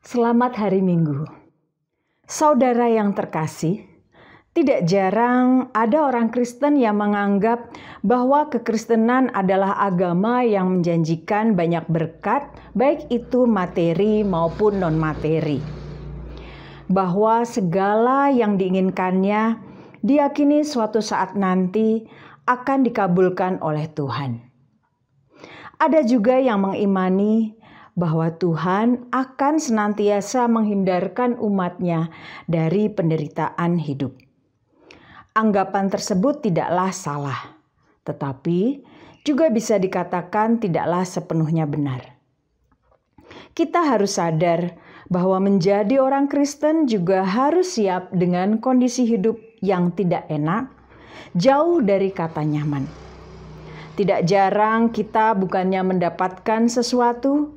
Selamat hari Minggu. Saudara yang terkasih, tidak jarang ada orang Kristen yang menganggap bahwa kekristenan adalah agama yang menjanjikan banyak berkat, baik itu materi maupun non-materi. Bahwa segala yang diinginkannya diyakini suatu saat nanti akan dikabulkan oleh Tuhan. Ada juga yang mengimani bahwa Tuhan akan senantiasa menghindarkan umatnya dari penderitaan hidup. Anggapan tersebut tidaklah salah, tetapi juga bisa dikatakan tidaklah sepenuhnya benar. Kita harus sadar bahwa menjadi orang Kristen juga harus siap dengan kondisi hidup yang tidak enak, jauh dari kata nyaman. Tidak jarang kita bukannya mendapatkan sesuatu,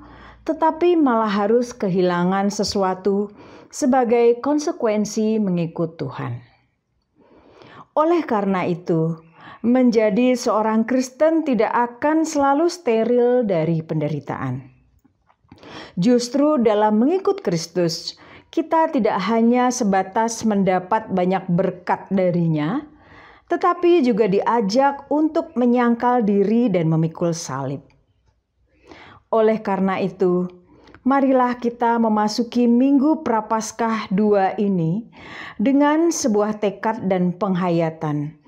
tetapi malah harus kehilangan sesuatu sebagai konsekuensi mengikut Tuhan. Oleh karena itu, menjadi seorang Kristen tidak akan selalu steril dari penderitaan. Justru dalam mengikut Kristus, kita tidak hanya sebatas mendapat banyak berkat darinya, tetapi juga diajak untuk menyangkal diri dan memikul salib. Oleh karena itu, marilah kita memasuki Minggu Prapaskah 2 ini dengan sebuah tekad dan penghayatan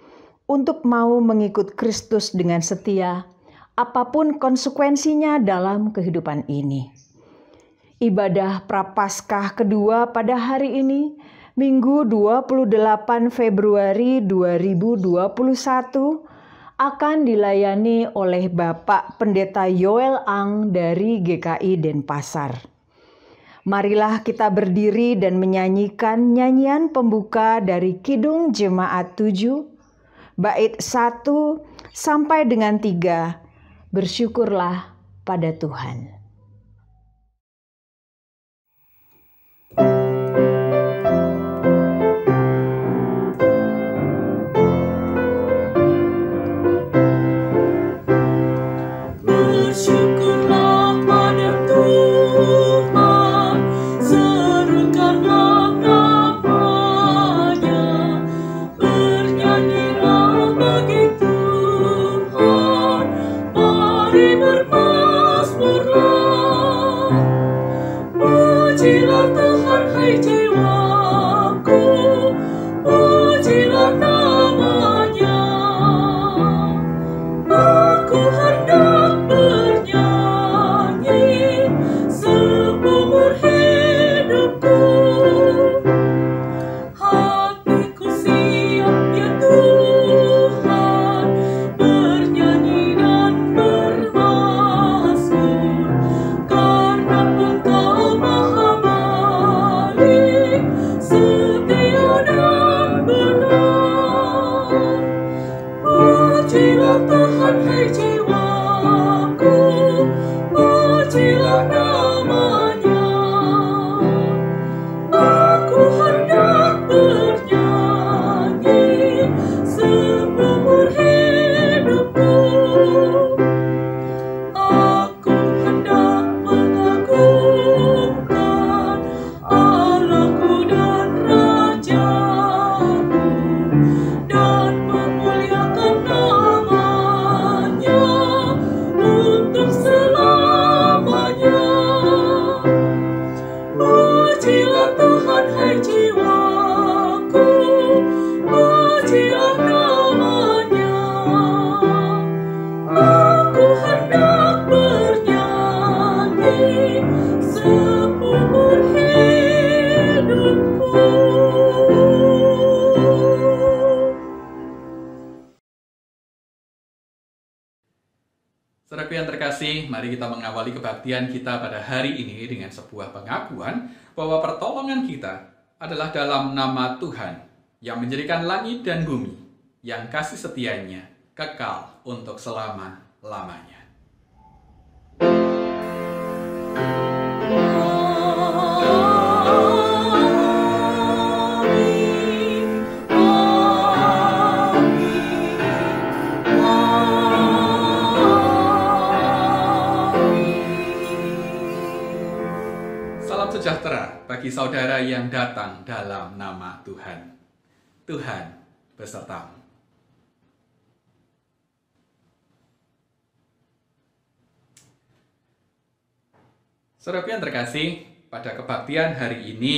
untuk mau mengikut Kristus dengan setia, apapun konsekuensinya dalam kehidupan ini. Ibadah Prapaskah kedua pada hari ini, Minggu 28 Februari 2021, akan dilayani oleh Bapak Pendeta Yoel Ang dari GKI Denpasar. Marilah kita berdiri dan menyanyikan nyanyian pembuka dari Kidung Jemaat 7, bait 1 sampai dengan 3, Bersyukurlah pada Tuhan. Saudaraku yang terkasih, mari kita mengawali kebaktian kita pada hari ini dengan sebuah pengakuan bahwa pertolongan kita adalah dalam nama Tuhan yang menjadikan langit dan bumi, yang kasih setianya kekal untuk selama-lamanya. Salam sejahtera bagi saudara yang datang dalam nama Tuhan. Tuhan besertamu. Saudaraku yang terkasih, pada kebaktian hari ini,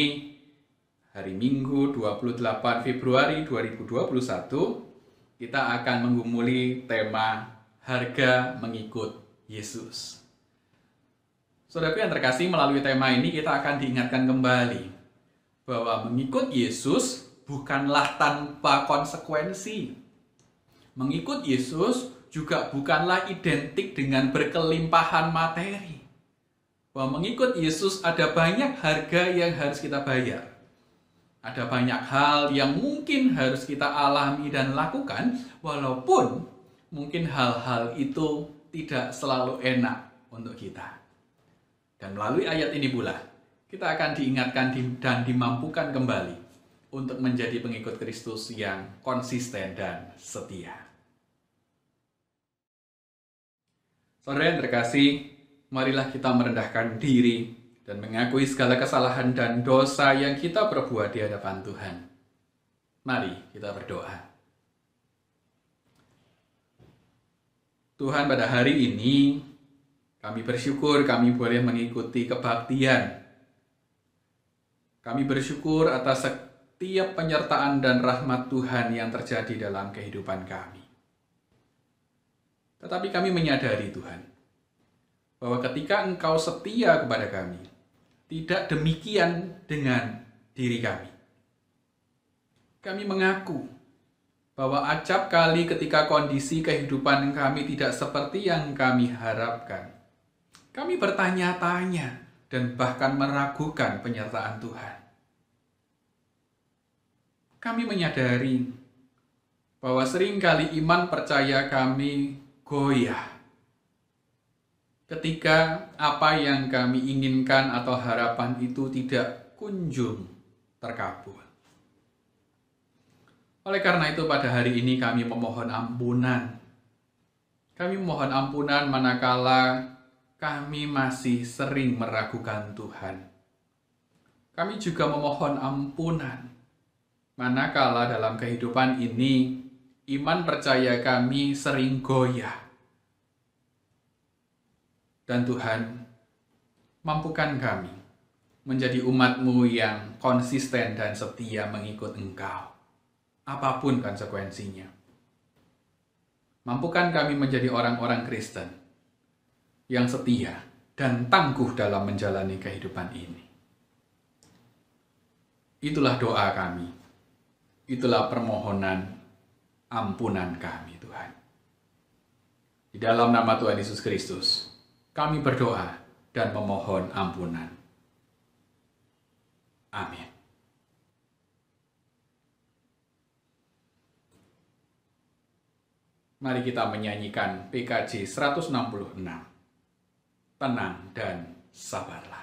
hari Minggu 28 Februari 2021, kita akan menggumuli tema harga mengikut Yesus. Saudaraku yang terkasih, melalui tema ini kita akan diingatkan kembali bahwa mengikut Yesus bukanlah tanpa konsekuensi. Mengikut Yesus juga bukanlah identik dengan berkelimpahan materi. Bahwa mengikut Yesus ada banyak harga yang harus kita bayar. Ada banyak hal yang mungkin harus kita alami dan lakukan, walaupun mungkin hal-hal itu tidak selalu enak untuk kita. Dan melalui ayat ini pula, kita akan diingatkan dan dimampukan kembali untuk menjadi pengikut Kristus yang konsisten dan setia. Saudara yang terkasih, marilah kita merendahkan diri dan mengakui segala kesalahan dan dosa yang kita perbuat di hadapan Tuhan. Mari kita berdoa. Tuhan, pada hari ini kami bersyukur kami boleh mengikuti kebaktian. Kami bersyukur atas setiap penyertaan dan rahmat Tuhan yang terjadi dalam kehidupan kami. Tetapi kami menyadari Tuhan, bahwa ketika Engkau setia kepada kami, tidak demikian dengan diri kami. Kami mengaku bahwa acap kali ketika kondisi kehidupan kami tidak seperti yang kami harapkan, kami bertanya-tanya dan bahkan meragukan penyertaan Tuhan. Kami menyadari bahwa seringkali iman percaya kami goyah ketika apa yang kami inginkan atau harapan itu tidak kunjung terkabul. Oleh karena itu pada hari ini kami memohon ampunan. Kami memohon ampunan manakala kami masih sering meragukan Tuhan. Kami juga memohon ampunan manakala dalam kehidupan ini iman percaya kami sering goyah. Dan Tuhan, mampukan kami menjadi umat-Mu yang konsisten dan setia mengikut Engkau, apapun konsekuensinya. Mampukan kami menjadi orang-orang Kristen yang setia dan tangguh dalam menjalani kehidupan ini. Itulah doa kami, itulah permohonan ampunan kami, Tuhan. Di dalam nama Tuhan Yesus Kristus, kami berdoa dan memohon ampunan. Amin. Mari kita menyanyikan PKJ 166. Tenang dan sabarlah.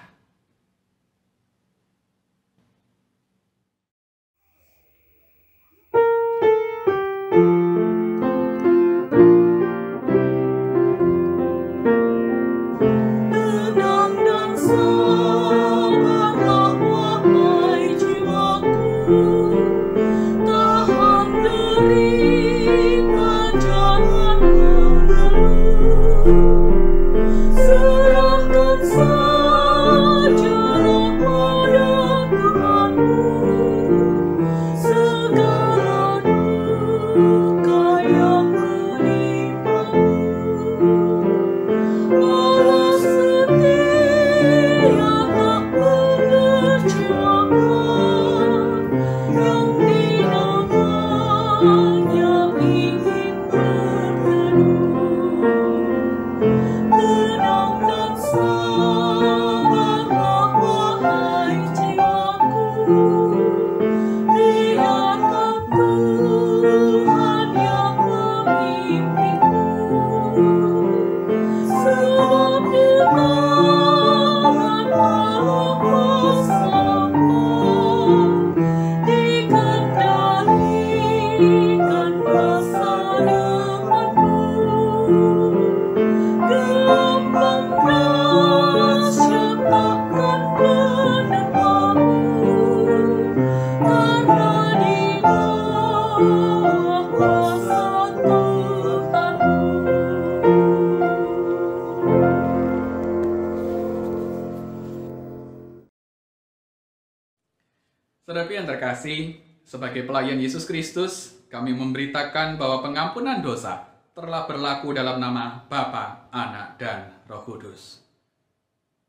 terkasih, sebagai pelayan Yesus Kristus, kami memberitakan bahwa pengampunan dosa telah berlaku dalam nama Bapa, Anak, dan Roh Kudus.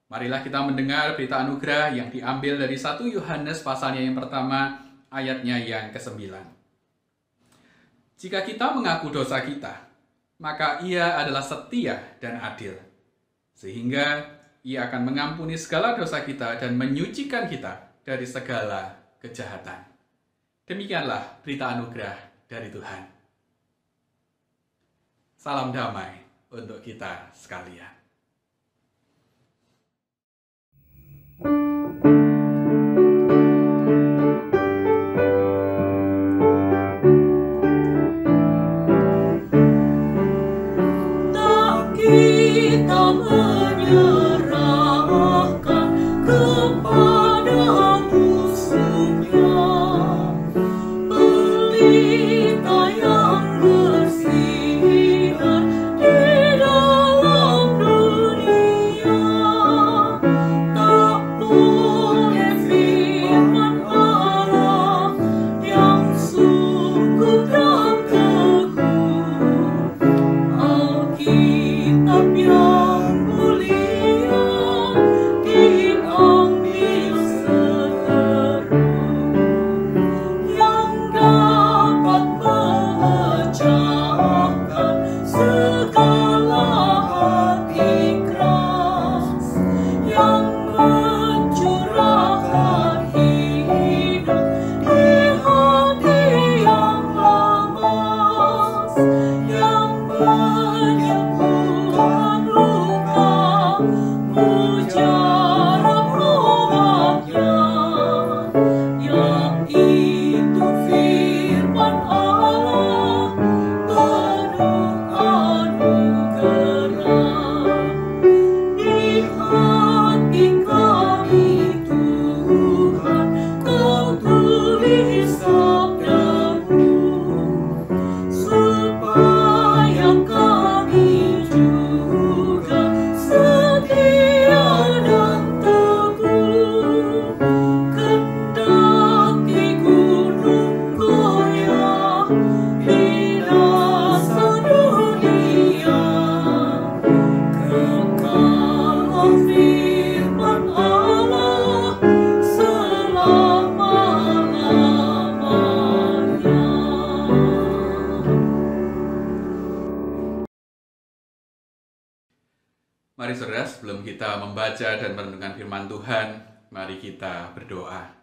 Marilah kita mendengar berita anugerah yang diambil dari 1 Yohanes pasalnya yang pertama, ayatnya yang ke-9. Jika kita mengaku dosa kita, maka Ia adalah setia dan adil, sehingga Ia akan mengampuni segala dosa kita dan menyucikan kita dari segala kejahatan. Demikianlah berita anugerah dari Tuhan. Salam damai untuk kita sekalian. Mari saudara, sebelum kita membaca dan merenungkan firman Tuhan, mari kita berdoa.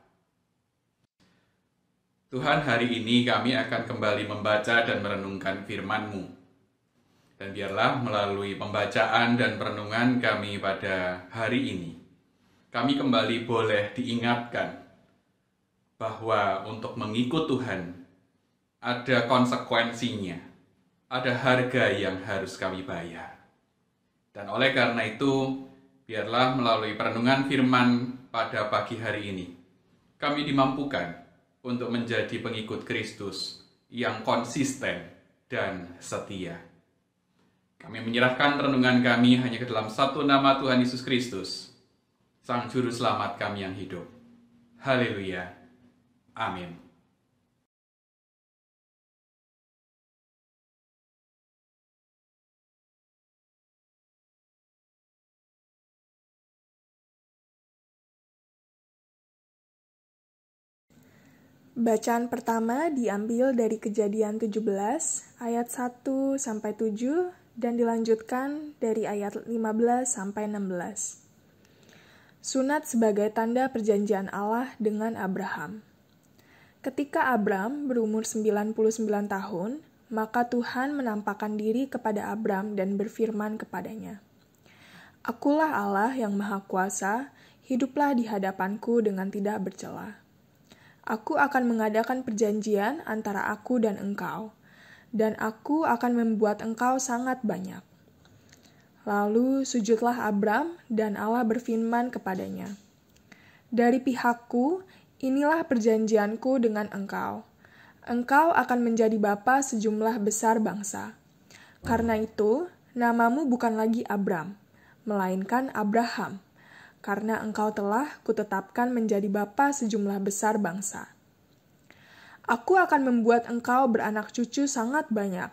Tuhan, hari ini kami akan kembali membaca dan merenungkan firman-Mu. Dan biarlah melalui pembacaan dan perenungan kami pada hari ini, kami kembali boleh diingatkan bahwa untuk mengikut Tuhan ada konsekuensinya, ada harga yang harus kami bayar. Dan oleh karena itu, biarlah melalui perenungan firman pada pagi hari ini, kami dimampukan untuk menjadi pengikut Kristus yang konsisten dan setia. Kami menyerahkan renungan kami hanya ke dalam satu nama Tuhan Yesus Kristus, Sang Juru Selamat kami yang hidup. Haleluya. Amin. Bacaan pertama diambil dari Kejadian 17 ayat 1-7 dan dilanjutkan dari ayat 15-16. Sunat sebagai tanda perjanjian Allah dengan Abraham. Ketika Abram berumur 99 tahun, maka Tuhan menampakkan diri kepada Abram dan berfirman kepadanya, "Akulah Allah yang Maha Kuasa, hiduplah di hadapanku dengan tidak bercela. Aku akan mengadakan perjanjian antara aku dan engkau, dan aku akan membuat engkau sangat banyak." Lalu sujudlah Abram, dan Allah berfirman kepadanya, "Dari pihakku, inilah perjanjianku dengan engkau. Engkau akan menjadi bapa sejumlah besar bangsa. Karena itu, namamu bukan lagi Abram, melainkan Abraham, karena engkau telah kutetapkan menjadi bapa sejumlah besar bangsa. Aku akan membuat engkau beranak cucu sangat banyak.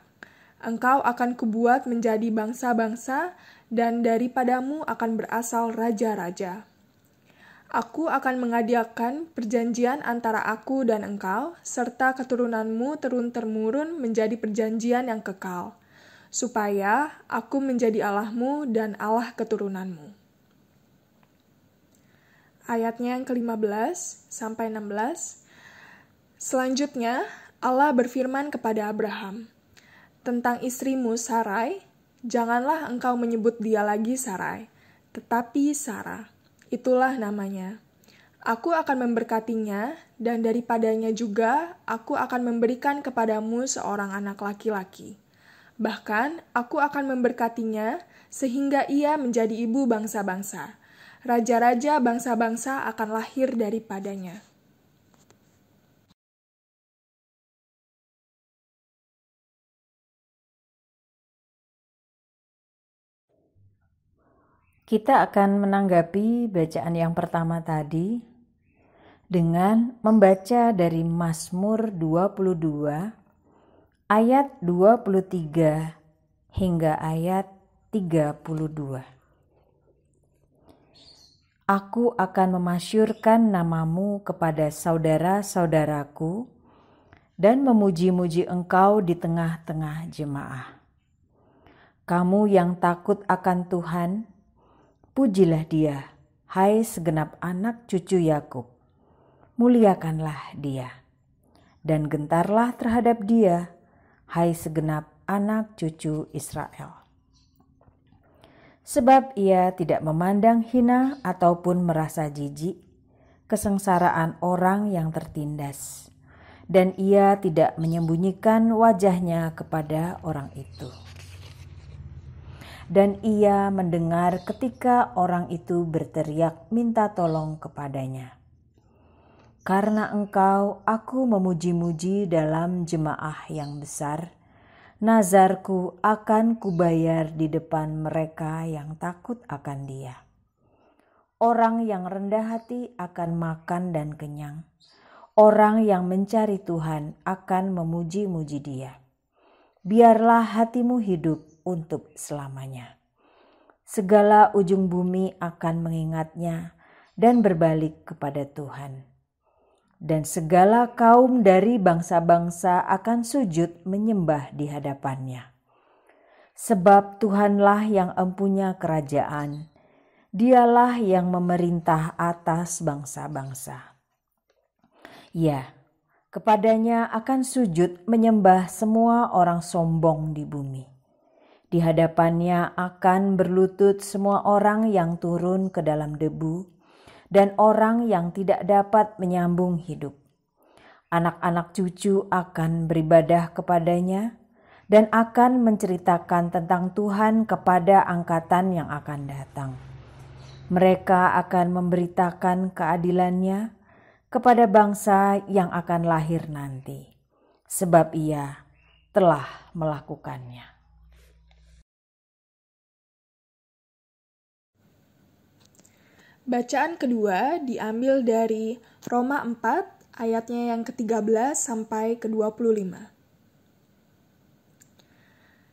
Engkau akan kubuat menjadi bangsa-bangsa, dan daripadamu akan berasal raja-raja. Aku akan mengadakan perjanjian antara aku dan engkau, serta keturunanmu turun-temurun menjadi perjanjian yang kekal, supaya aku menjadi Allahmu dan Allah keturunanmu. Ayatnya yang ke-15 sampai 16. Selanjutnya, Allah berfirman kepada Abraham, tentang istrimu Sarai, janganlah engkau menyebut dia lagi Sarai, tetapi Sarah. Itulah namanya. Aku akan memberkatinya, dan daripadanya juga aku akan memberikan kepadamu seorang anak laki-laki. Bahkan aku akan memberkatinya sehingga ia menjadi ibu bangsa-bangsa. Raja-raja bangsa-bangsa akan lahir daripadanya. Kita akan menanggapi bacaan yang pertama tadi dengan membaca dari Mazmur 22 ayat 23 hingga ayat 32. Aku akan memasyurkan namamu kepada saudara-saudaraku dan memuji-muji engkau di tengah-tengah jemaah. Kamu yang takut akan Tuhan, pujilah dia, hai segenap anak cucu Yakub. Muliakanlah dia, dan gentarlah terhadap dia, hai segenap anak cucu Israel. Sebab ia tidak memandang hina ataupun merasa jijik kesengsaraan orang yang tertindas, dan ia tidak menyembunyikan wajahnya kepada orang itu. Dan ia mendengar ketika orang itu berteriak minta tolong kepadanya. Karena engkau, aku memuji-muji dalam jemaah yang besar. Nazarku akan kubayar di depan mereka yang takut akan dia. Orang yang rendah hati akan makan dan kenyang. Orang yang mencari Tuhan akan memuji-muji dia. Biarlah hatimu hidup untuk selamanya. Segala ujung bumi akan mengingatnya dan berbalik kepada Tuhan. Dan segala kaum dari bangsa-bangsa akan sujud menyembah di hadapannya. Sebab Tuhanlah yang empunya kerajaan, dialah yang memerintah atas bangsa-bangsa. Ya, kepadanya akan sujud menyembah semua orang sombong di bumi. Di hadapannya akan berlutut semua orang yang turun ke dalam debu dan orang yang tidak dapat menyambung hidup. Anak-anak cucu akan beribadah kepadanya dan akan menceritakan tentang Tuhan kepada angkatan yang akan datang. Mereka akan memberitakan keadilannya kepada bangsa yang akan lahir nanti, sebab ia telah melakukannya. Bacaan kedua diambil dari Roma 4 ayatnya yang ke-13 sampai ke-25.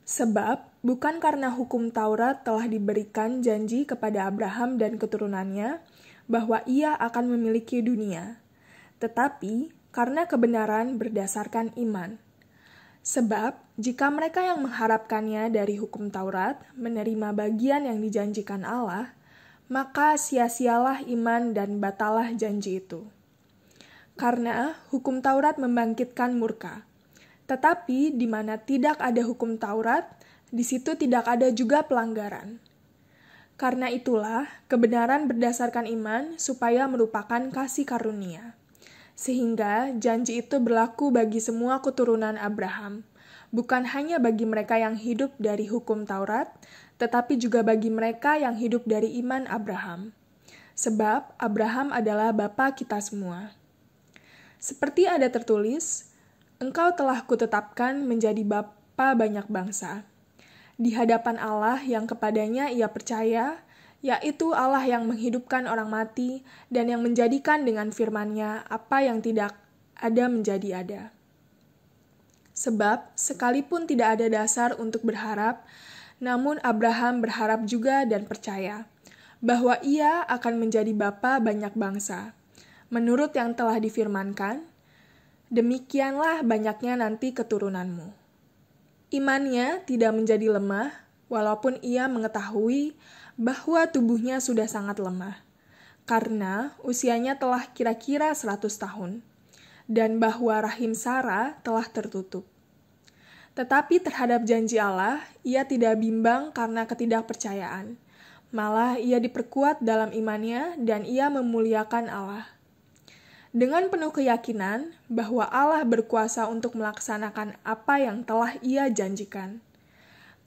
Sebab bukan karena hukum Taurat telah diberikan janji kepada Abraham dan keturunannya bahwa ia akan memiliki dunia, tetapi karena kebenaran berdasarkan iman. Sebab jika mereka yang mengharapkannya dari hukum Taurat menerima bagian yang dijanjikan Allah, maka sia-sialah iman dan batalah janji itu. Karena hukum Taurat membangkitkan murka. Tetapi di mana tidak ada hukum Taurat, di situ tidak ada juga pelanggaran. Karena itulah kebenaran berdasarkan iman supaya merupakan kasih karunia. Sehingga janji itu berlaku bagi semua keturunan Abraham, bukan hanya bagi mereka yang hidup dari hukum Taurat, tetapi juga bagi mereka yang hidup dari iman Abraham. Sebab Abraham adalah bapa kita semua. Seperti ada tertulis, engkau telah kutetapkan menjadi bapa banyak bangsa. Di hadapan Allah yang kepadanya ia percaya, yaitu Allah yang menghidupkan orang mati dan yang menjadikan dengan firman-Nya apa yang tidak ada menjadi ada. Sebab, sekalipun tidak ada dasar untuk berharap, namun Abraham berharap juga dan percaya bahwa ia akan menjadi bapa banyak bangsa. Menurut yang telah difirmankan, demikianlah banyaknya nanti keturunanmu. Imannya tidak menjadi lemah, walaupun ia mengetahui bahwa tubuhnya sudah sangat lemah, karena usianya telah kira-kira 100 tahun, dan bahwa rahim Sarah telah tertutup. Tetapi terhadap janji Allah, ia tidak bimbang karena ketidakpercayaan. Malah ia diperkuat dalam imannya dan ia memuliakan Allah. Dengan penuh keyakinan bahwa Allah berkuasa untuk melaksanakan apa yang telah ia janjikan.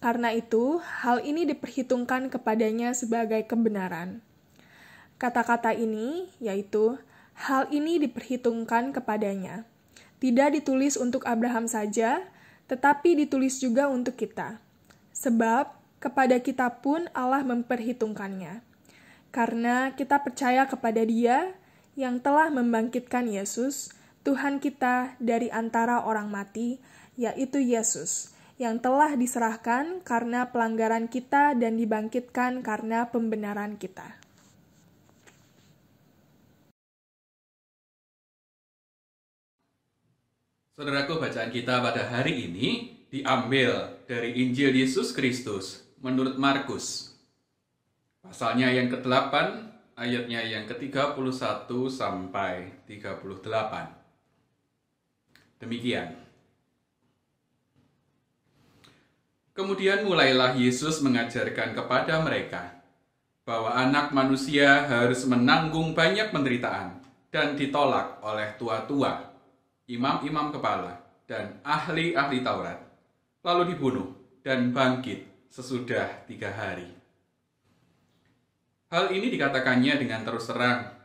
Karena itu, hal ini diperhitungkan kepadanya sebagai kebenaran. Kata-kata ini, yaitu, hal ini diperhitungkan kepadanya, tidak ditulis untuk Abraham saja, tetapi ditulis juga untuk kita. Sebab, kepada kita pun Allah memperhitungkannya. Karena kita percaya kepada Dia yang telah membangkitkan Yesus, Tuhan kita dari antara orang mati, yaitu Yesus, yang telah diserahkan karena pelanggaran kita dan dibangkitkan karena pembenaran kita. Saudaraku, bacaan kita pada hari ini diambil dari Injil Yesus Kristus menurut Markus. Pasalnya yang ke-8, ayatnya yang ke-31 sampai 38. Demikian. Kemudian mulailah Yesus mengajarkan kepada mereka bahwa anak manusia harus menanggung banyak penderitaan dan ditolak oleh tua-tua, imam-imam kepala, dan ahli-ahli Taurat, lalu dibunuh dan bangkit sesudah 3 hari. Hal ini dikatakannya dengan terus terang,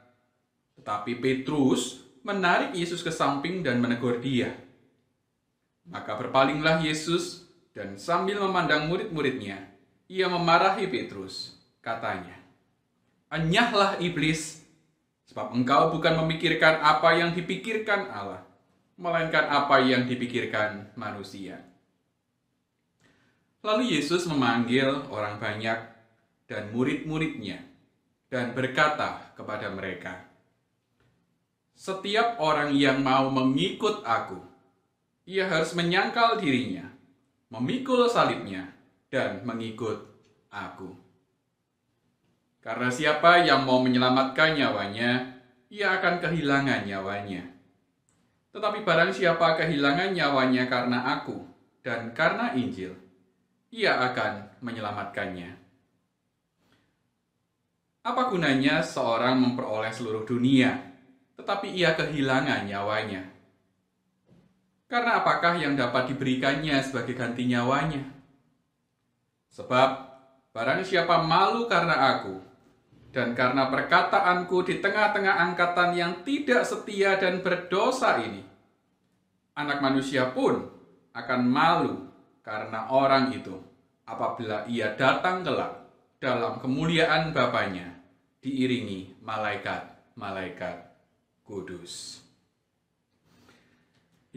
tetapi Petrus menarik Yesus ke samping dan menegur dia. Maka berpalinglah Yesus dan sambil memandang murid-muridnya, ia memarahi Petrus. Katanya, "Enyahlah iblis, sebab engkau bukan memikirkan apa yang dipikirkan Allah, melainkan apa yang dipikirkan manusia." Lalu Yesus memanggil orang banyak dan murid-muridnya dan berkata kepada mereka, "Setiap orang yang mau mengikut aku, ia harus menyangkal dirinya, memikul salibnya, dan mengikut aku. Karena siapa yang mau menyelamatkan nyawanya, ia akan kehilangan nyawanya. Tetapi barang siapa kehilangan nyawanya karena aku dan karena Injil, ia akan menyelamatkannya. Apa gunanya seorang memperoleh seluruh dunia, tetapi ia kehilangan nyawanya? Karena apakah yang dapat diberikannya sebagai ganti nyawanya? Sebab barang siapa malu karena aku, dan karena perkataanku di tengah-tengah angkatan yang tidak setia dan berdosa ini, Anak Manusia pun akan malu karena orang itu apabila ia datang kelak dalam kemuliaan Bapanya diiringi malaikat-malaikat kudus.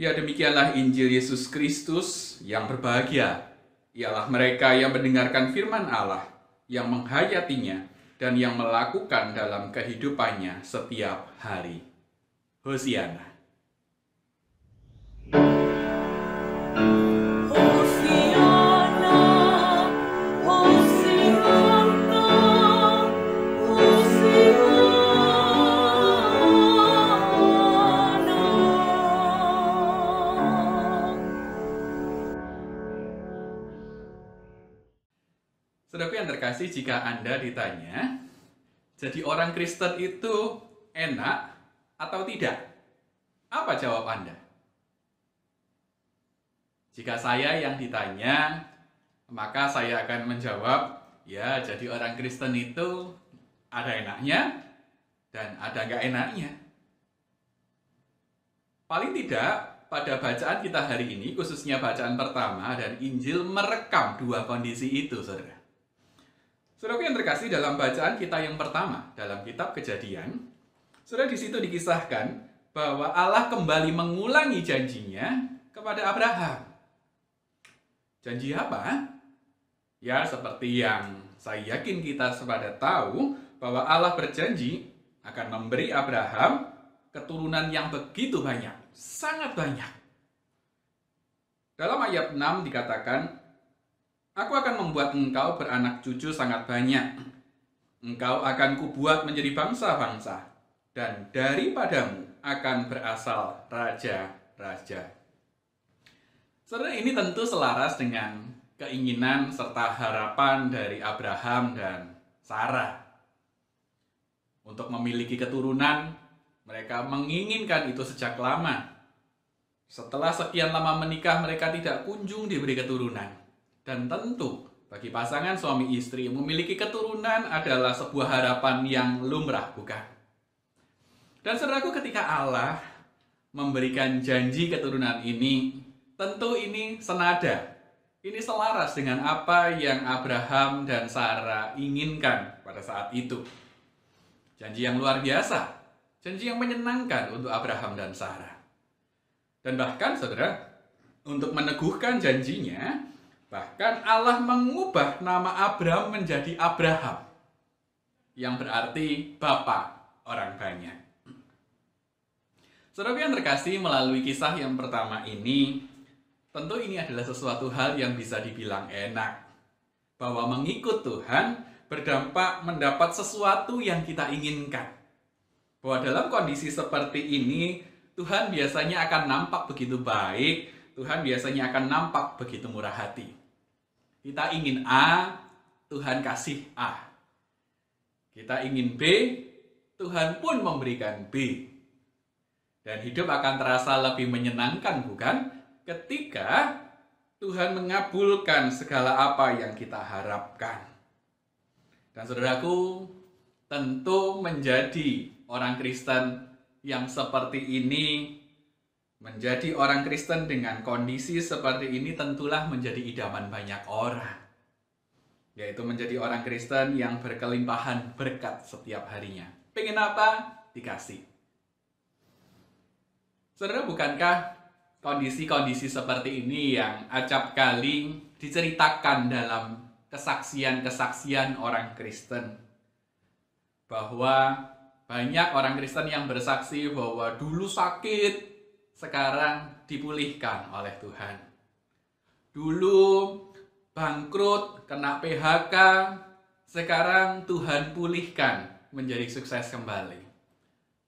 Ya, demikianlah Injil Yesus Kristus. Yang berbahagia ialah mereka yang mendengarkan firman Allah, yang menghayatinya, dan yang melakukan dalam kehidupannya setiap hari. Hosiana. Saudaraku yang terkasih, jika Anda ditanya, jadi orang Kristen itu enak atau tidak? Apa jawab Anda? Jika saya yang ditanya, maka saya akan menjawab, ya, jadi orang Kristen itu ada enaknya dan ada nggak enaknya. Paling tidak, pada bacaan kita hari ini, khususnya bacaan pertama dan Injil, merekam dua kondisi itu, saudara. Saudara yang terkasih, dalam bacaan kita yang pertama dalam kitab Kejadian, saudara, di situ dikisahkan bahwa Allah kembali mengulangi janjinya kepada Abraham. Janji apa? Ya, seperti yang saya yakin kita pada tahu, bahwa Allah berjanji akan memberi Abraham keturunan yang begitu banyak, sangat banyak. Dalam ayat 6 dikatakan, "Aku akan membuat engkau beranak cucu sangat banyak. Engkau akan kubuat menjadi bangsa-bangsa, dan daripadamu akan berasal raja-raja." Saudara, ini tentu selaras dengan keinginan serta harapan dari Abraham dan Sarah. Untuk memiliki keturunan, mereka menginginkan itu sejak lama. Setelah sekian lama menikah, mereka tidak kunjung diberi keturunan. Dan tentu, bagi pasangan suami istri, memiliki keturunan adalah sebuah harapan yang lumrah, bukan? Dan saudaraku, ketika Allah memberikan janji keturunan ini, tentu ini senada. Ini selaras dengan apa yang Abraham dan Sarah inginkan pada saat itu. Janji yang luar biasa, janji yang menyenangkan untuk Abraham dan Sarah. Dan bahkan saudara, untuk meneguhkan janjinya, bahkan Allah mengubah nama Abram menjadi Abraham, yang berarti bapa orang banyak. Saudara yang terkasih, melalui kisah yang pertama ini, tentu ini adalah sesuatu hal yang bisa dibilang enak. Bahwa mengikut Tuhan berdampak mendapat sesuatu yang kita inginkan. Bahwa dalam kondisi seperti ini, Tuhan biasanya akan nampak begitu baik, Tuhan biasanya akan nampak begitu murah hati. Kita ingin A, Tuhan kasih A. Kita ingin B, Tuhan pun memberikan B. Dan hidup akan terasa lebih menyenangkan, bukan? Ketika Tuhan mengabulkan segala apa yang kita harapkan. Dan saudaraku, tentu menjadi orang Kristen yang seperti ini, menjadi orang Kristen dengan kondisi seperti ini tentulah menjadi idaman banyak orang. Yaitu menjadi orang Kristen yang berkelimpahan berkat setiap harinya. Pengen apa? Dikasih. Saudara, bukankah kondisi-kondisi seperti ini yang acap kali diceritakan dalam kesaksian-kesaksian orang Kristen? Bahwa banyak orang Kristen yang bersaksi bahwa dulu sakit, sekarang dipulihkan oleh Tuhan. Dulu bangkrut, kena PHK, sekarang Tuhan pulihkan menjadi sukses kembali.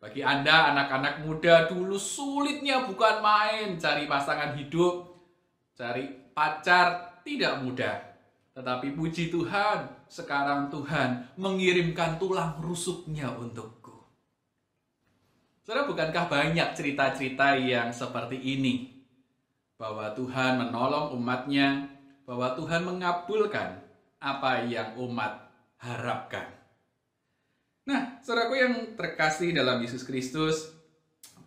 Bagi Anda, anak-anak muda, dulu sulitnya bukan main, cari pasangan hidup, cari pacar, tidak mudah. Tetapi puji Tuhan, sekarang Tuhan mengirimkan tulang rusuknya untukku. Saudara, bukankah banyak cerita-cerita yang seperti ini? Bahwa Tuhan menolong umatnya, bahwa Tuhan mengabulkan apa yang umat harapkan. Nah, saudaraku yang terkasih dalam Yesus Kristus,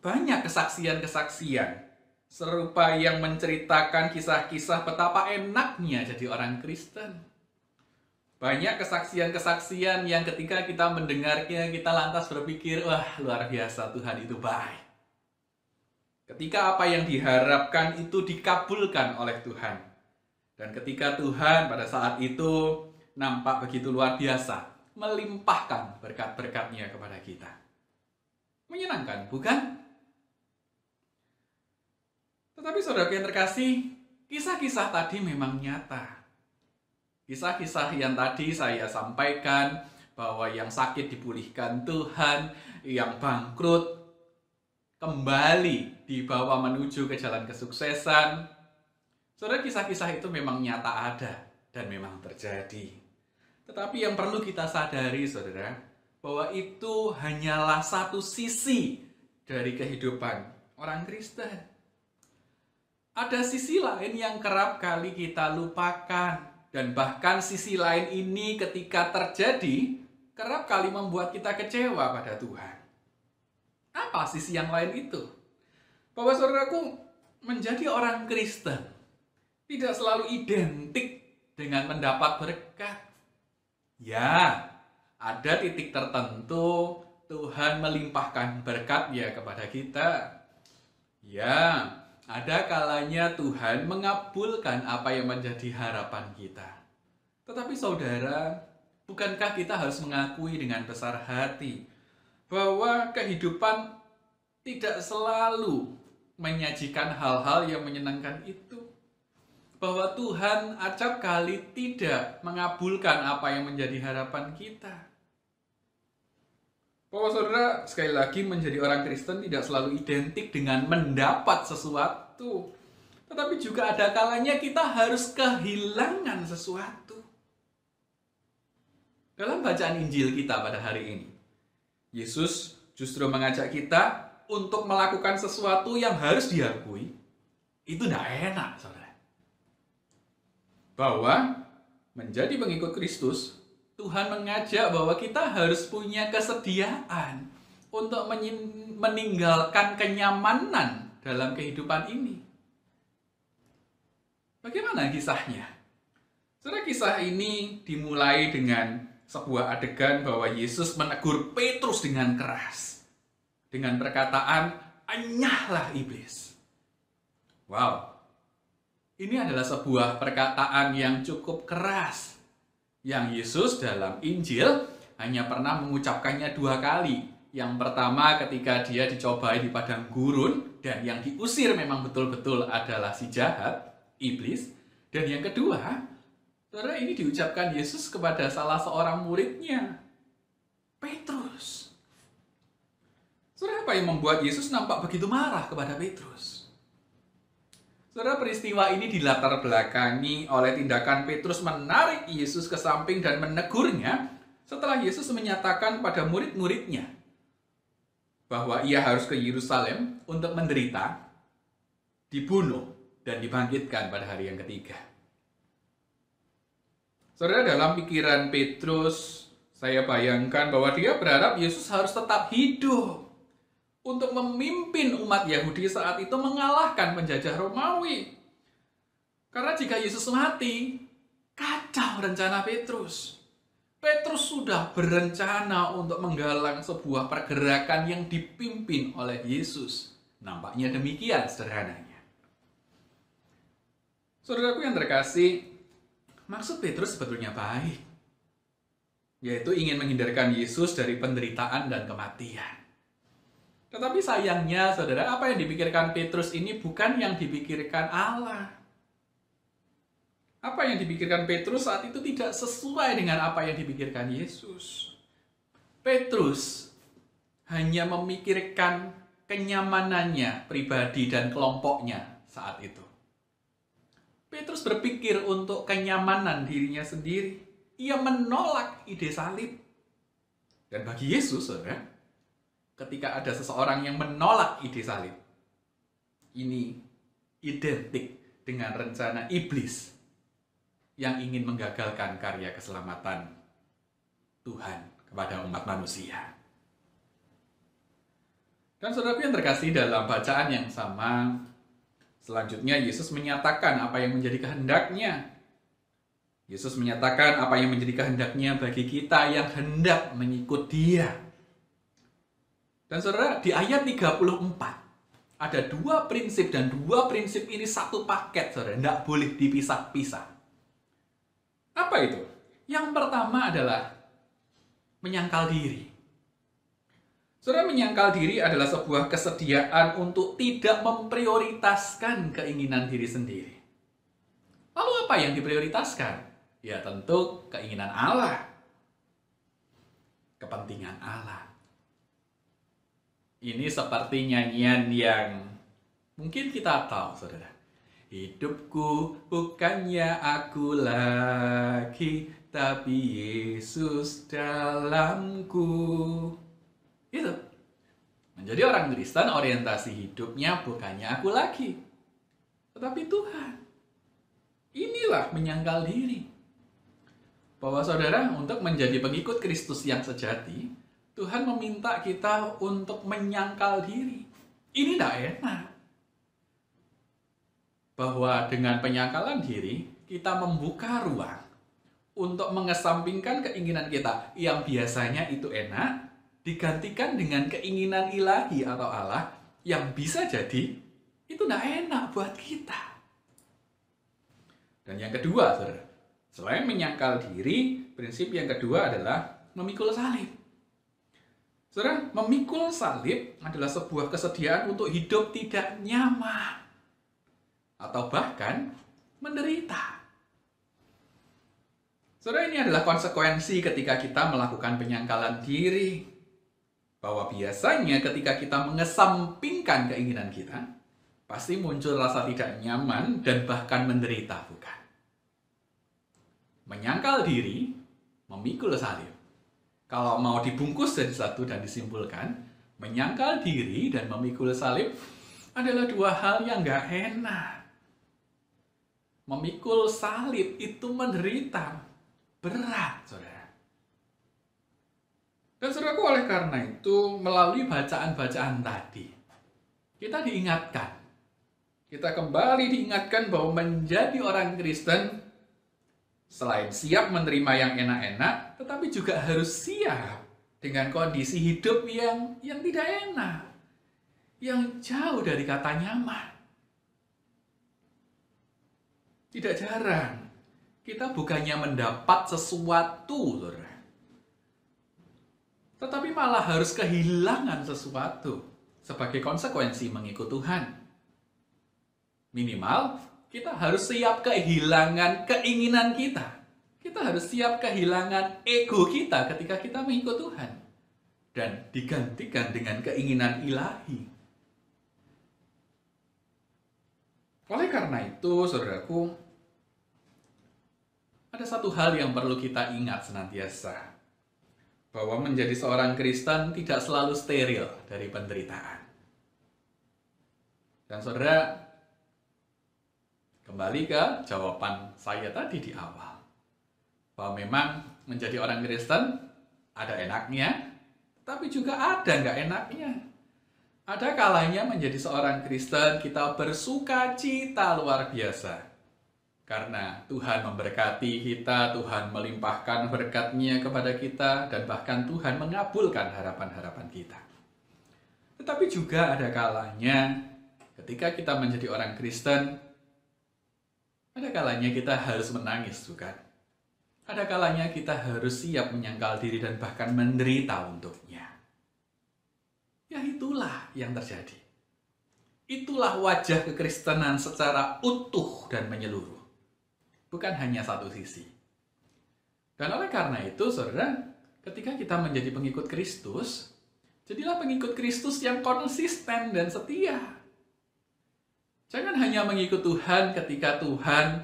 banyak kesaksian-kesaksian serupa yang menceritakan kisah-kisah betapa enaknya jadi orang Kristen. Banyak kesaksian-kesaksian yang ketika kita mendengarnya, kita lantas berpikir, wah luar biasa, Tuhan itu baik. Ketika apa yang diharapkan itu dikabulkan oleh Tuhan. Dan ketika Tuhan pada saat itu nampak begitu luar biasa, melimpahkan berkat-berkatnya kepada kita. Menyenangkan, bukan? Tetapi saudara yang terkasih, kisah-kisah tadi memang nyata. Kisah-kisah yang tadi saya sampaikan, bahwa yang sakit dipulihkan Tuhan, yang bangkrut kembali dibawa menuju ke jalan kesuksesan. Saudara, kisah-kisah itu memang nyata ada dan memang terjadi. Tetapi yang perlu kita sadari, saudara, bahwa itu hanyalah satu sisi dari kehidupan orang Kristen. Ada sisi lain yang kerap kali kita lupakan. Dan bahkan sisi lain ini ketika terjadi, kerap kali membuat kita kecewa pada Tuhan. Apa sisi yang lain itu? Bahwa saudaraku, menjadi orang Kristen tidak selalu identik dengan mendapat berkat. Ya, ada titik tertentu Tuhan melimpahkan berkat-Nya kepada kita? Ya, ada kalanya Tuhan mengabulkan apa yang menjadi harapan kita. Tetapi saudara, bukankah kita harus mengakui dengan besar hati bahwa kehidupan tidak selalu menyajikan hal-hal yang menyenangkan itu? Bahwa Tuhan acap kali tidak mengabulkan apa yang menjadi harapan kita. Bahwa saudara, sekali lagi, menjadi orang Kristen tidak selalu identik dengan mendapat sesuatu. Tetapi juga ada kalanya kita harus kehilangan sesuatu. Dalam bacaan Injil kita pada hari ini, Yesus justru mengajak kita untuk melakukan sesuatu yang harus diakui. Itu tidak enak, saudara. Bahwa menjadi pengikut Kristus, Tuhan mengajak bahwa kita harus punya kesediaan untuk meninggalkan kenyamanan dalam kehidupan ini. Bagaimana kisahnya? Saudara, kisah ini dimulai dengan sebuah adegan bahwa Yesus menegur Petrus dengan keras. Dengan perkataan, "Enyahlah iblis." Wow. Ini adalah sebuah perkataan yang cukup keras, yang Yesus dalam Injil hanya pernah mengucapkannya 2 kali. Yang pertama ketika dia dicobai di padang gurun, dan yang diusir memang betul-betul adalah si jahat, iblis. Dan yang kedua, saudara, ini diucapkan Yesus kepada salah seorang muridnya, Petrus. Saudara, apa yang membuat Yesus nampak begitu marah kepada Petrus? Saudara, peristiwa ini dilatar belakangi oleh tindakan Petrus menarik Yesus ke samping dan menegurnya setelah Yesus menyatakan pada murid-muridnya bahwa ia harus ke Yerusalem untuk menderita, dibunuh, dan dibangkitkan pada hari yang ketiga. Saudara, dalam pikiran Petrus, saya bayangkan bahwa dia berharap Yesus harus tetap hidup untuk memimpin umat Yahudi saat itu mengalahkan penjajah Romawi. Karena jika Yesus mati, kacau rencana Petrus. Petrus sudah berencana untuk menggalang sebuah pergerakan yang dipimpin oleh Yesus. Nampaknya demikian sederhananya. Saudaraku yang terkasih, maksud Petrus sebetulnya baik, yaitu ingin menghindarkan Yesus dari penderitaan dan kematian. Tetapi sayangnya, saudara, apa yang dipikirkan Petrus ini bukan yang dipikirkan Allah. Apa yang dipikirkan Petrus saat itu tidak sesuai dengan apa yang dipikirkan Yesus. Petrus hanya memikirkan kenyamanannya pribadi dan kelompoknya saat itu. Petrus berpikir untuk kenyamanan dirinya sendiri. Ia menolak ide salib. Dan bagi Yesus, saudara, ketika ada seseorang yang menolak ide salib, ini identik dengan rencana iblis yang ingin menggagalkan karya keselamatan Tuhan kepada umat manusia. Dan saudara yang terkasih, dalam bacaan yang sama, selanjutnya Yesus menyatakan apa yang menjadi kehendaknya. Yesus menyatakan apa yang menjadi kehendaknya bagi kita yang hendak mengikut Dia. Dan saudara, di ayat 34 ada 2 prinsip, dan 2 prinsip ini satu paket, saudara, tidak boleh dipisah-pisah. Apa itu? Yang pertama adalah menyangkal diri. Saudara, menyangkal diri adalah sebuah kesediaan untuk tidak memprioritaskan keinginan diri sendiri. Lalu apa yang diprioritaskan? Ya tentu keinginan Allah, kepentingan Allah. Ini seperti nyanyian yang mungkin kita tahu, saudara. Hidupku bukannya aku lagi, tapi Yesus dalamku. Itu. Menjadi orang Kristen, orientasi hidupnya bukannya aku lagi, tetapi Tuhan. Inilah menyangkal diri. Bahwa saudara, untuk menjadi pengikut Kristus yang sejati, Tuhan meminta kita untuk menyangkal diri. Ini tidak enak. Bahwa dengan penyangkalan diri, kita membuka ruang untuk mengesampingkan keinginan kita yang biasanya itu enak, digantikan dengan keinginan ilahi atau Allah yang bisa jadi itu tidak enak buat kita. Dan yang kedua, saudara, selain menyangkal diri, prinsip yang kedua adalah memikul salib. Saudara, memikul salib adalah sebuah kesediaan untuk hidup tidak nyaman atau bahkan menderita. Saudara, ini adalah konsekuensi ketika kita melakukan penyangkalan diri. Bahwa biasanya ketika kita mengesampingkan keinginan kita, pasti muncul rasa tidak nyaman dan bahkan menderita, bukan? Menyangkal diri, memikul salib. Kalau mau dibungkus jadi satu dan disimpulkan, menyangkal diri dan memikul salib adalah dua hal yang gak enak. Memikul salib itu menderita, berat, saudara. Dan saudaraku, oleh karena itu, melalui bacaan-bacaan tadi, kita diingatkan. Kita kembali diingatkan bahwa menjadi orang Kristen, selain siap menerima yang enak-enak, tetapi juga harus siap dengan kondisi hidup yang tidak enak. Yang jauh dari kata nyaman. Tidak jarang, kita bukannya mendapat sesuatu, saudara, tetapi malah harus kehilangan sesuatu sebagai konsekuensi mengikut Tuhan. Minimal, kita harus siap kehilangan keinginan kita. Kita harus siap kehilangan ego kita ketika kita mengikut Tuhan. Dan digantikan dengan keinginan ilahi. Oleh karena itu, saudaraku, ada satu hal yang perlu kita ingat senantiasa. Bahwa menjadi seorang Kristen tidak selalu steril dari penderitaan. Dan saudara, kembali ke jawaban saya tadi di awal. Bahwa memang menjadi orang Kristen ada enaknya, tapi juga ada nggak enaknya. Ada kalanya menjadi seorang Kristen kita bersuka cita luar biasa. Karena Tuhan memberkati kita, Tuhan melimpahkan berkat-Nya kepada kita, dan bahkan Tuhan mengabulkan harapan-harapan kita. Tetapi juga ada kalanya ketika kita menjadi orang Kristen, ada kalanya kita harus menangis, bukan? Ada kalanya kita harus siap menyangkal diri dan bahkan menderita untuknya. Ya itulah yang terjadi. Itulah wajah kekristenan secara utuh dan menyeluruh. Bukan hanya satu sisi. Dan oleh karena itu, saudara, ketika kita menjadi pengikut Kristus, jadilah pengikut Kristus yang konsisten dan setia. Jangan hanya mengikut Tuhan ketika Tuhan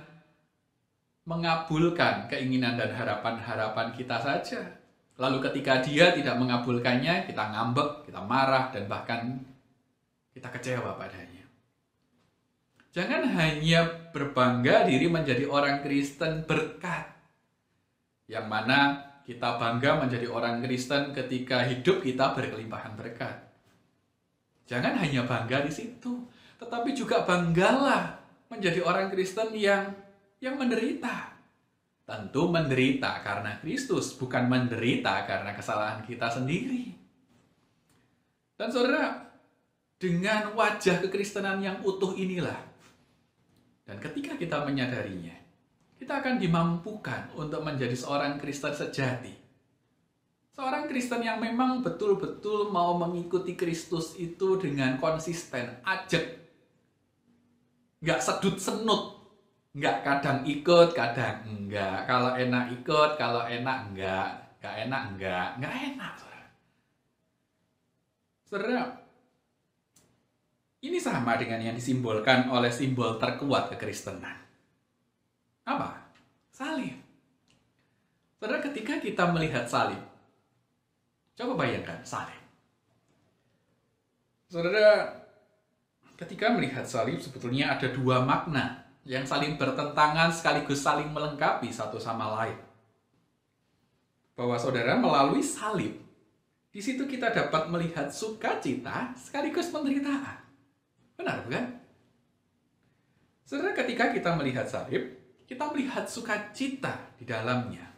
mengabulkan keinginan dan harapan-harapan kita saja. Lalu ketika Dia tidak mengabulkannya, kita ngambek, kita marah, dan bahkan kita kecewa padanya. Jangan hanya berbangga diri menjadi orang Kristen berkat. Yang mana kita bangga menjadi orang Kristen ketika hidup kita berkelimpahan berkat. Jangan hanya bangga di situ, tetapi juga banggalah menjadi orang Kristen yang menderita. Tentu menderita karena Kristus, bukan menderita karena kesalahan kita sendiri. Dan saudara, dengan wajah kekristenan yang utuh inilah, dan ketika kita menyadarinya, kita akan dimampukan untuk menjadi seorang Kristen sejati. Seorang Kristen yang memang betul-betul mau mengikuti Kristus itu dengan konsisten, ajak. Nggak sedut-senut. Nggak kadang ikut, kadang enggak. Kalau enak ikut, kalau enak enggak. Nggak enak enggak. Nggak enak, saudara. Saudara, ini sama dengan yang disimbolkan oleh simbol terkuat kekristenan. Apa? Salib. Saudara, ketika kita melihat salib, coba bayangkan salib. Saudara, ketika melihat salib sebetulnya ada dua makna yang saling bertentangan sekaligus saling melengkapi satu sama lain. Bahwa saudara, melalui salib, di situ kita dapat melihat sukacita sekaligus penderitaan. Benar, bukan? Saudara, ketika kita melihat salib, kita melihat sukacita di dalamnya.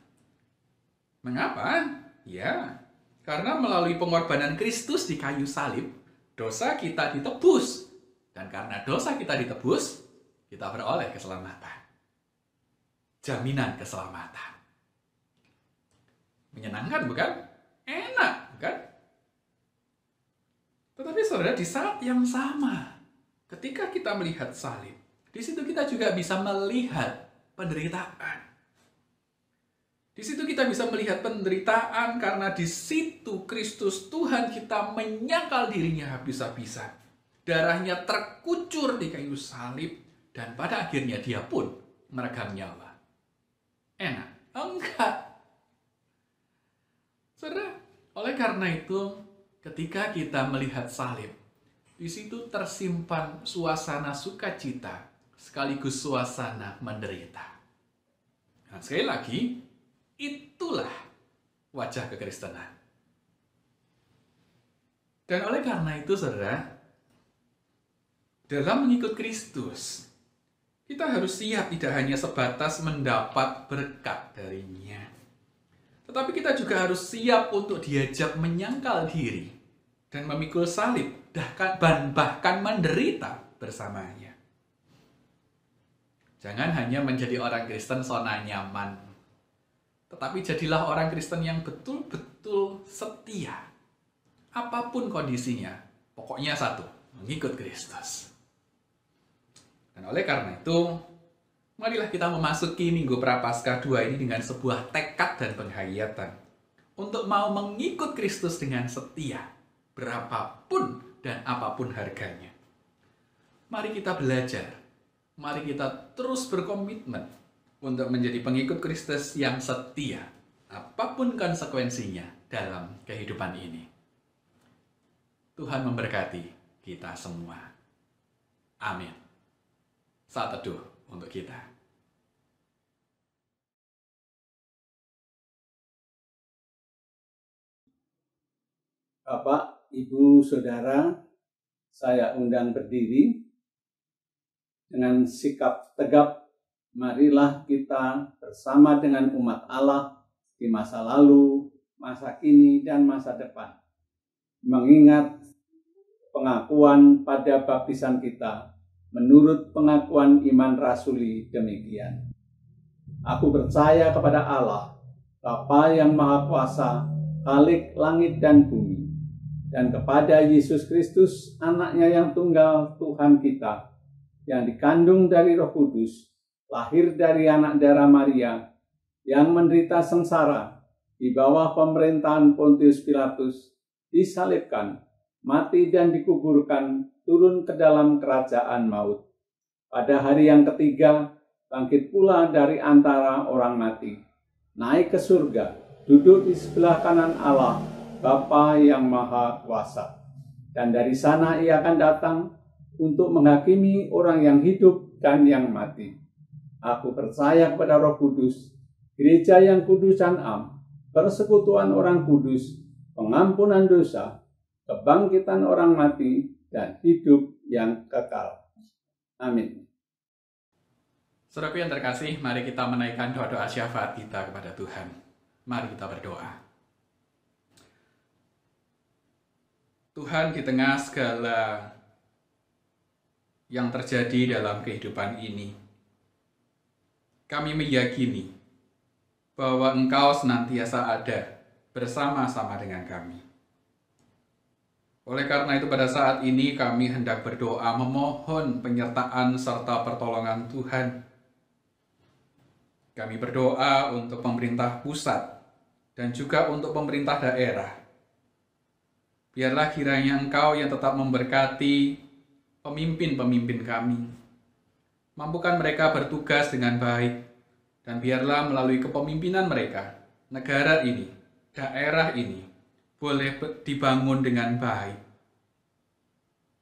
Mengapa? Ya, Karena melalui pengorbanan Kristus di kayu salib, dosa kita ditebus. Dan karena dosa kita ditebus, kita beroleh keselamatan. Jaminan keselamatan. Menyenangkan bukan? Enak bukan? Tetapi saudara, di saat yang sama, ketika kita melihat salib, di situ kita juga bisa melihat penderitaan. Di situ kita bisa melihat penderitaan karena di situ Kristus Tuhan kita menyangkal dirinya habis-habisan. Darahnya terkucur di kayu salib dan pada akhirnya dia pun meregang nyawa. Enak? Enggak. Saudara, oleh karena itu ketika kita melihat salib, di situ tersimpan suasana sukacita sekaligus suasana menderita. Nah, sekali lagi, itulah wajah kekristenan. Dan oleh karena itu, saudara, dalam mengikut Kristus, kita harus siap tidak hanya sebatas mendapat berkat darinya, tetapi kita juga harus siap untuk diajak menyangkal diri dan memikul salib, bahkan menderita bersamanya. Jangan hanya menjadi orang Kristen zona nyaman, tetapi jadilah orang Kristen yang betul-betul setia. Apapun kondisinya, pokoknya satu, mengikut Kristus. Dan oleh karena itu, marilah kita memasuki Minggu Prapaskah 2 ini dengan sebuah tekad dan penghayatan untuk mau mengikut Kristus dengan setia, berapapun dan apapun harganya. Mari kita belajar. Mari kita terus berkomitmen untuk menjadi pengikut Kristus yang setia, apapun konsekuensinya dalam kehidupan ini. Tuhan memberkati kita semua. Amin. Saat teduh untuk kita. Bapak, Ibu, Saudara, saya undang berdiri. Dengan sikap tegap, marilah kita bersama dengan umat Allah di masa lalu, masa kini, dan masa depan. Mengingat pengakuan pada baptisan kita, menurut pengakuan iman rasuli demikian. Aku percaya kepada Allah, Bapa yang Maha Kuasa, Khalik langit dan bumi, dan kepada Yesus Kristus, anaknya yang tunggal Tuhan kita, yang dikandung dari Roh Kudus, lahir dari anak darah Maria, yang menderita sengsara di bawah pemerintahan Pontius Pilatus, disalibkan, mati dan dikuburkan, turun ke dalam kerajaan maut. Pada hari yang ketiga, bangkit pula dari antara orang mati, naik ke surga, duduk di sebelah kanan Allah, Bapa yang Maha Kuasa. Dan dari sana ia akan datang untuk menghakimi orang yang hidup dan yang mati. Aku percaya kepada Roh Kudus, gereja yang kudus dan am, persekutuan orang kudus, pengampunan dosa, kebangkitan orang mati, dan hidup yang kekal. Amin. Saudaraku yang terkasih, mari kita menaikkan doa-doa syafaat kita kepada Tuhan. Mari kita berdoa. Tuhan, di tengah segala yang terjadi dalam kehidupan ini, kami meyakini bahwa Engkau senantiasa ada bersama-sama dengan kami. Oleh karena itu pada saat ini kami hendak berdoa memohon penyertaan serta pertolongan Tuhan. Kami berdoa untuk pemerintah pusat dan juga untuk pemerintah daerah. Biarlah kiranya Engkau yang tetap memberkati pemimpin-pemimpin kami. Mampukan mereka bertugas dengan baik, dan biarlah melalui kepemimpinan mereka, negara ini, daerah ini, boleh dibangun dengan baik.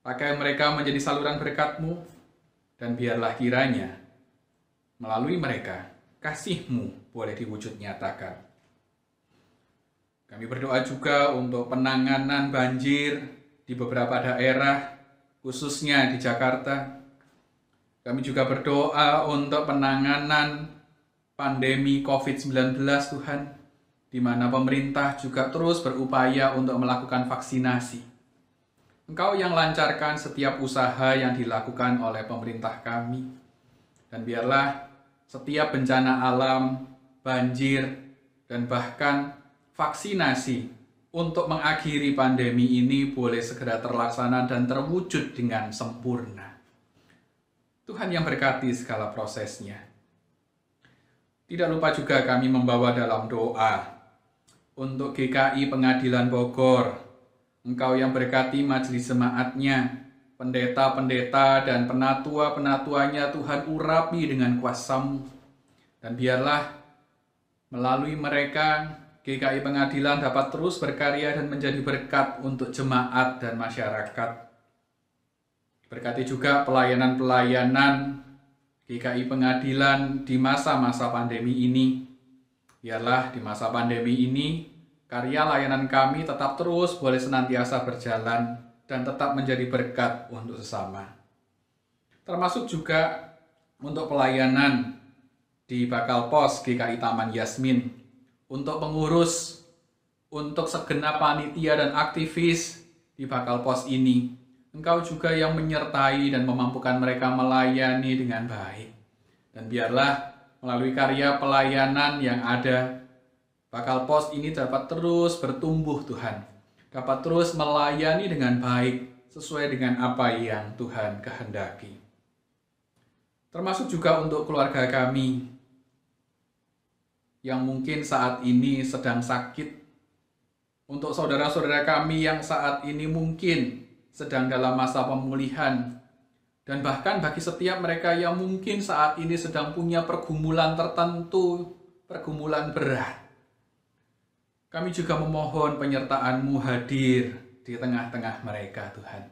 Pakai mereka menjadi saluran berkat-Mu, dan biarlah kiranya melalui mereka, kasih-Mu boleh diwujud nyatakan. Kami berdoa juga untuk penanganan banjir di beberapa daerah, khususnya di Jakarta. Kami juga berdoa untuk penanganan pandemi COVID-19, Tuhan. di mana pemerintah juga terus berupaya untuk melakukan vaksinasi. Engkau yang lancarkan setiap usaha yang dilakukan oleh pemerintah kami. Dan biarlah setiap bencana alam, banjir, dan bahkan vaksinasi untuk mengakhiri pandemi ini boleh segera terlaksana dan terwujud dengan sempurna. Tuhan yang berkati segala prosesnya. Tidak lupa juga kami membawa dalam doa untuk GKI Pengadilan Bogor. Engkau yang berkati majelis jemaatnya, pendeta-pendeta dan penatua-penatuanya, Tuhan urapi dengan kuasa-Mu. Dan biarlah melalui mereka GKI Pengadilan dapat terus berkarya dan menjadi berkat untuk jemaat dan masyarakat. Berkati juga pelayanan-pelayanan GKI Pengadilan di masa-masa pandemi ini. Biarlah di masa pandemi ini, karya layanan kami tetap terus boleh senantiasa berjalan dan tetap menjadi berkat untuk sesama. Termasuk juga untuk pelayanan di Bakal Pos GKI Taman Yasmin, untuk pengurus, untuk segenap panitia dan aktivis di Bakal Pos ini. Engkau juga yang menyertai dan memampukan mereka melayani dengan baik. Dan biarlah melalui karya pelayanan yang ada, Bakal Pos ini dapat terus bertumbuh Tuhan. Dapat terus melayani dengan baik sesuai dengan apa yang Tuhan kehendaki. Termasuk juga untuk keluarga kami yang mungkin saat ini sedang sakit. Untuk saudara-saudara kami yang saat ini mungkin sedang dalam masa pemulihan. Dan bahkan bagi setiap mereka yang mungkin saat ini sedang punya pergumulan tertentu, pergumulan berat. Kami juga memohon penyertaan-Mu hadir di tengah-tengah mereka, Tuhan.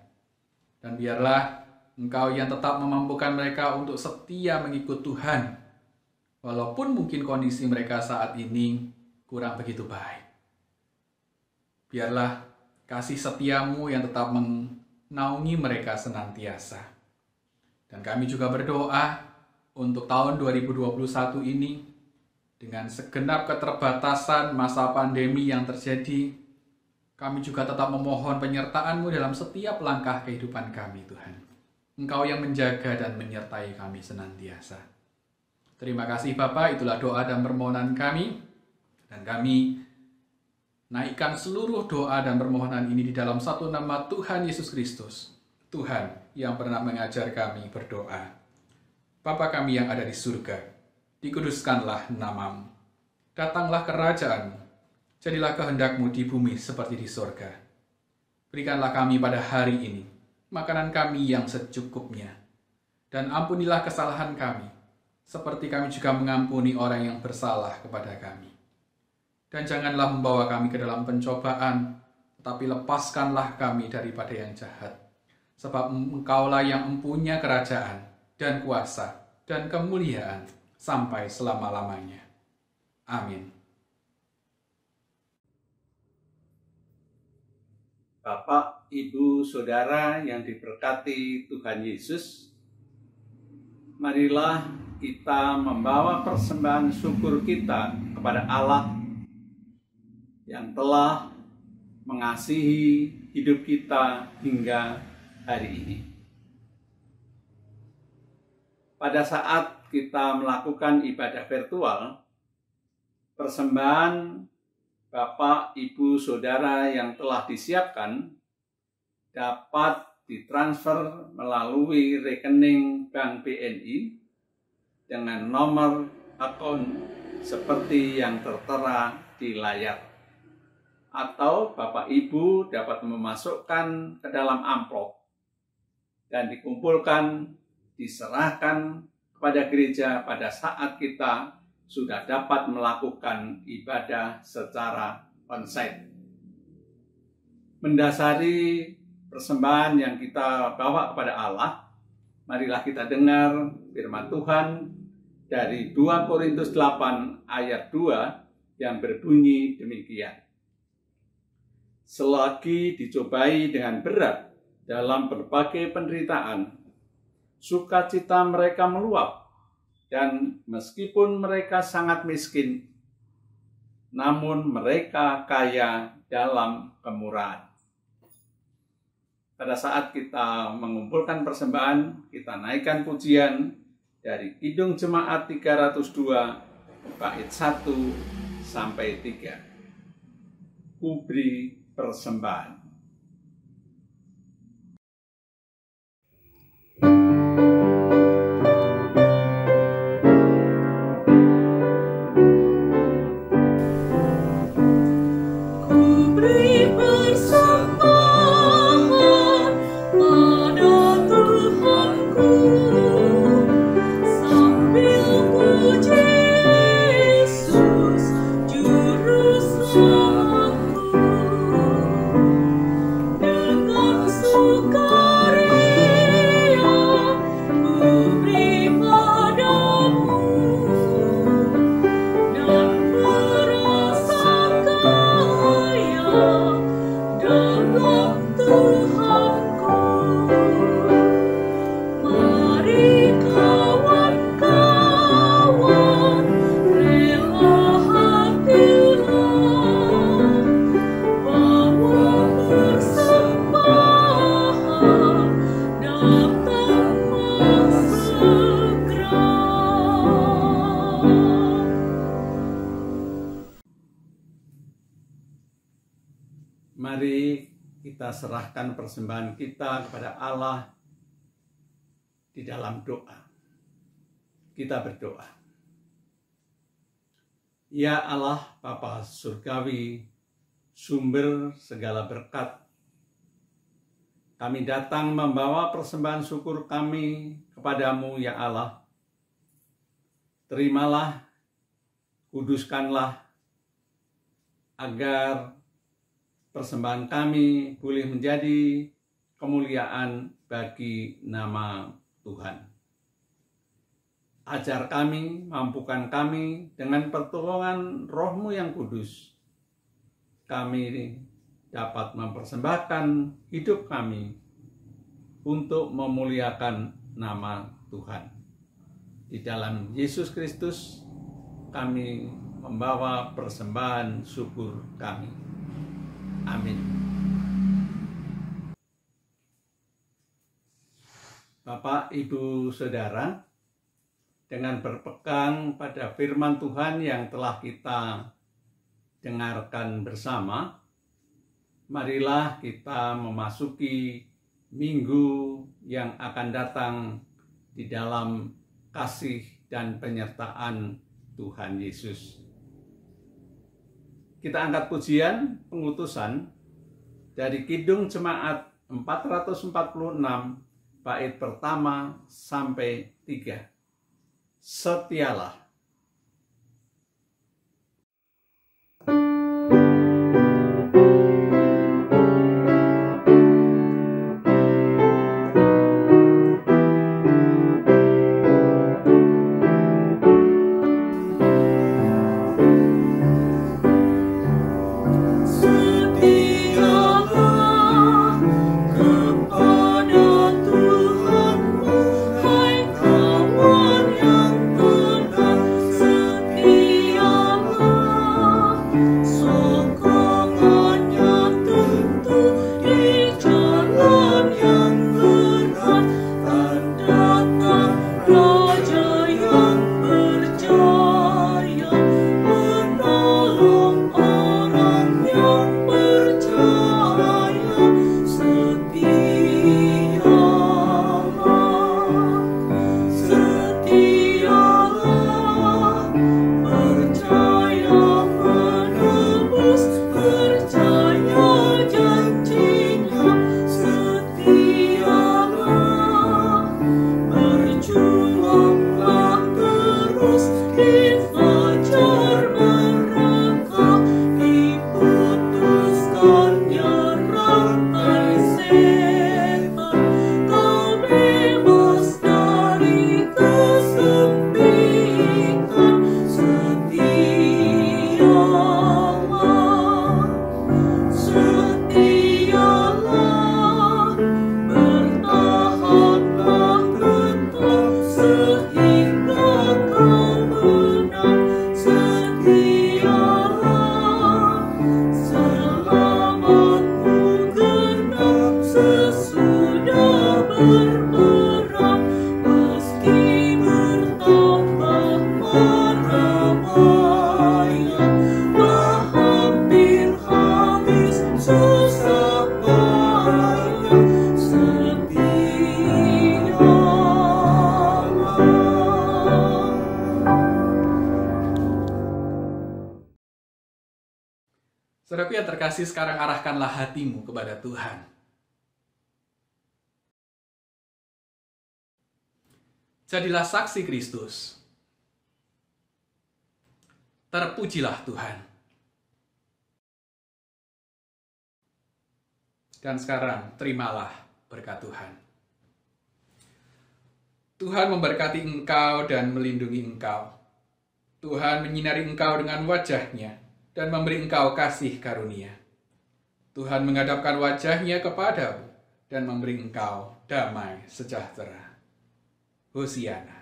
Dan biarlah Engkau yang tetap memampukan mereka untuk setia mengikut Tuhan. Walaupun mungkin kondisi mereka saat ini kurang begitu baik. Biarlah kasih setia-Mu yang tetap menaungi mereka senantiasa. Dan kami juga berdoa untuk tahun 2021 ini, dengan segenap keterbatasan masa pandemi yang terjadi, kami juga tetap memohon penyertaan-Mu dalam setiap langkah kehidupan kami, Tuhan. Engkau yang menjaga dan menyertai kami senantiasa. Terima kasih Bapa, itulah doa dan permohonan kami. Dan kami naikkan seluruh doa dan permohonan ini di dalam satu nama Tuhan Yesus Kristus, Tuhan yang pernah mengajar kami berdoa. Bapa kami yang ada di surga, dikuduskanlah nama-Mu. Datanglah kerajaan-Mu, jadilah kehendak-Mu di bumi seperti di surga. Berikanlah kami pada hari ini makanan kami yang secukupnya. Dan ampunilah kesalahan kami, seperti kami juga mengampuni orang yang bersalah kepada kami. Dan janganlah membawa kami ke dalam pencobaan, tetapi lepaskanlah kami daripada yang jahat. Sebab Engkaulah yang mempunyai kerajaan dan kuasa dan kemuliaan sampai selama-lamanya. Amin. Bapak, Ibu, Saudara yang diberkati Tuhan Yesus, marilah kita membawa persembahan syukur kita kepada Allah yang telah mengasihi hidup kita hingga hari ini. Pada saat kita melakukan ibadah virtual, persembahan Bapak, Ibu, Saudara yang telah disiapkan dapat ditransfer melalui rekening Bank BNI dengan nomor akun seperti yang tertera di layar. Atau Bapak Ibu dapat memasukkan ke dalam amplop dan dikumpulkan, diserahkan kepada gereja pada saat kita sudah dapat melakukan ibadah secara onsite. Mendasari persembahan yang kita bawa kepada Allah, marilah kita dengar firman Tuhan dari 2 Korintus 8 ayat 2 yang berbunyi demikian. Selagi dicobai dengan berat dalam berbagai penderitaan, sukacita mereka meluap, dan meskipun mereka sangat miskin, namun mereka kaya dalam kemurahan. Pada saat kita mengumpulkan persembahan, kita naikkan pujian dari Kidung Jemaat 302, bait 1 sampai 3. Ku beri persembahan. Mari kita serahkan persembahan kita kepada Allah di dalam doa. Kita berdoa. Ya Allah, Bapa Surgawi, sumber segala berkat, kami datang membawa persembahan syukur kami kepadamu, ya Allah. Terimalah, kuduskanlah, agar persembahan kami boleh menjadi kemuliaan bagi nama Tuhan. Ajar kami, mampukan kami dengan pertolongan Roh-Mu yang kudus. Kami dapat mempersembahkan hidup kami untuk memuliakan nama Tuhan. Di dalam Yesus Kristus kami membawa persembahan syukur kami. Amin. Bapak, Ibu, Saudara, dengan berpegang pada firman Tuhan yang telah kita dengarkan bersama, marilah kita memasuki minggu yang akan datang di dalam kasih dan penyertaan Tuhan Yesus. Kita angkat pujian pengutusan dari Kidung Jemaat 446, bait pertama sampai 3. Setialah. Tuhan, hai kawan yang benar. Saudaraku yang terkasih, sekarang arahkanlah hatimu kepada Tuhan. Jadilah saksi Kristus. Terpujilah Tuhan. Dan sekarang terimalah berkat Tuhan. Tuhan memberkati engkau dan melindungi engkau. Tuhan menyinari engkau dengan wajah-Nya dan memberi engkau kasih karunia. Tuhan menghadapkan wajah-Nya kepadamu dan memberi engkau damai sejahtera. Hosiana.